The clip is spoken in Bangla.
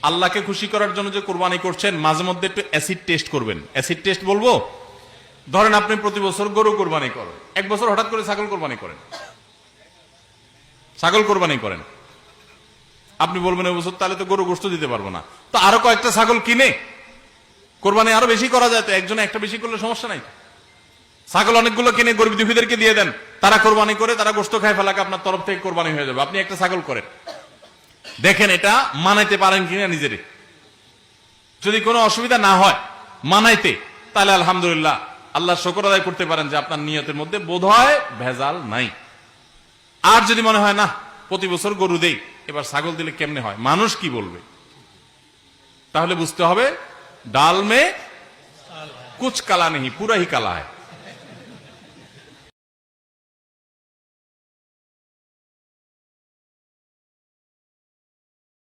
আল্লাহকে খুশি করার জন্য যে কোরবানি করছেন, মাঝে মধ্যে একটু অ্যাসিড টেস্ট করবেন। অ্যাসিড টেস্ট বলবো, ধরেন আপনি প্রতি বছর গরু কোরবানি করেন, এক বছর হঠাৎ করে ছাগল কোরবানি করেন, ছাগল কোরবানি করেন, আপনি বলবেন এই বছর তাহলে তো গরু গোশত দিতে পারবো না, তো আরো কয়েকটা ছাগল কিনে কোরবানি আরো বেশি করা যায়, তো একজনে একটা বেশি করলে সমস্যা নাই। ছাগল অনেকগুলো কিনে গরিব দুঃখীদেরকে দিয়ে দেন, তারা কোরবানি করে, তারা গোশত খায় ফেলাকে আপনার তরফ থেকে কোরবানি হয়ে যাবে। আপনি একটা ছাগল করেন, দেখেন এটা মানাইতে পারেন কিনা নিজেরে। যদি কোনো অসুবিধা না হয় মানাইতে, তাহলে আলহামদুলিল্লাহ আল্লাহ শুকর আদায় করতে পারেন যে আপনার নিয়তের মধ্যে বোধহয় ভেজাল নাই। আর যদি মনে হয় না প্রতি বছর গরু দেই, এবার ছাগল দিলে কেমনে হয়, মানুষ কি বলবে, তাহলে বুঝতে হবে ডাল মে কুচ কালা নেই পুরা হি কালা হয়।